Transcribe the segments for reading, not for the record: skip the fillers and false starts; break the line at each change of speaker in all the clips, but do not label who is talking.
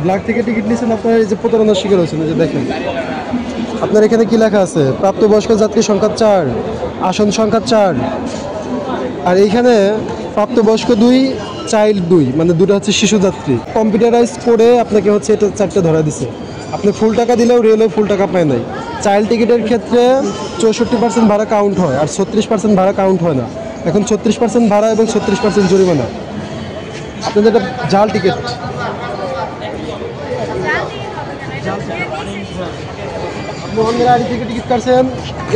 Black থেকে ticket নিয়েছেন, আপনার এই যে প্রতারণার শিকার হয়েছেন। যে দেখেন আপনার এখানে কি লেখা আছে, প্রাপ্তবয়স্ক যাত্রী সংখ্যা 4, আসন সংখ্যা 4। আর এইখানে প্রাপ্তবয়স্ক 2, চাইল্ড 2, মানে দুটো হচ্ছে শিশু যাত্রী। কম্পিউটারাইজ করে আপনাকে হচ্ছে এটা 4টে ধরা দিছে। আপনি ফুল টাকা দিলেও রেলওয়ে ফুল টাকা পায় নাই। চাইল্ড টিকিটের ক্ষেত্রে 64% ভাড়া কাউন্ট হয়, আর 36% ভাড়া কাউন্ট হয় না। এখন 36% ভাড়া এবং 36% জরিমানা। আপনাদের এটা জাল টিকিট। আপনি আড়ি থেকে টিকিট কাটছেন,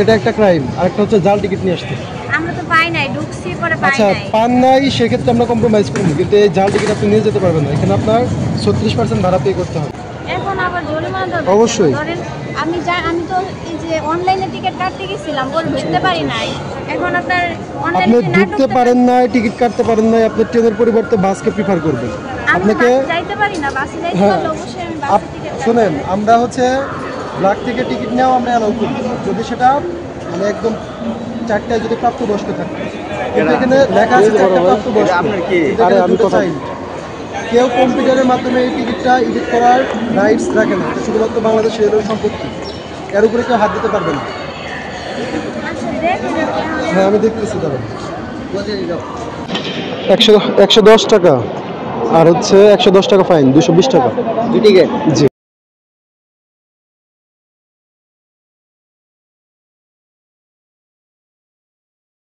এটা একটা ক্রাইম। আরেকটা হচ্ছে জাল টিকিট নিয়ে আসতে।
আমরা তো পাই নাই, ঢুকছি পরে পাই নাই।
আচ্ছা, পান নাই, সেক্ষেত্রে আমরা কম্প্রোমাইজ করব, কিন্তু এই জাল টিকিট আপনি নিয়ে যেতে পারবেন না। এখানে আপনার 36% ভাড়া পে করতে হবে।
এখন আবার জরিমানা দেব?
অবশ্যই।
ধরেন আমি তো এই যে অনলাইনে টিকিট কাটতে গেছিলাম, বলে ঢুকতে পারি নাই। এখন আপনার
আপনি ঢুকতে পারেন নাই, টিকিট কাটতে পারেন নাই, আপনি ট্রেনের পরিবর্তে বাসকে প্রিফার করবেন।
আপনাকে যাইতে পারি না, বাসে যাইতে পারলে অবশ্যই আমি বাসে টিকিট কাটব।
শুনেন, আমরা হচ্ছে ব্ল্যাক থেকে টিকিট নেওয়া আমরা অ্যালাউ করি, যদি সেটা মানে একদম 4টায় যদি প্রাপ্তবয়স্ক থাকে। কিন্তু এখানে লেখা আছে 4টা প্রাপ্তবয়স্ক। আরে আমি তো চাই কেউ কম্পিউটারের মাধ্যমে এই টিকিটটা এডিট করার রাইটস রাখে না। এটা শুধুমাত্র বাংলাদেশ রেলওয়ের সম্পত্তি, এর উপরে কেউ হাত দিতে পারবে না। হ্যাঁ, আমি দেখতেছি। দাঁড়ান, 110 টাকা, আর হচ্ছে 110 টাকা ফাইন, 220 টাকা। 2 টিকিট? জি।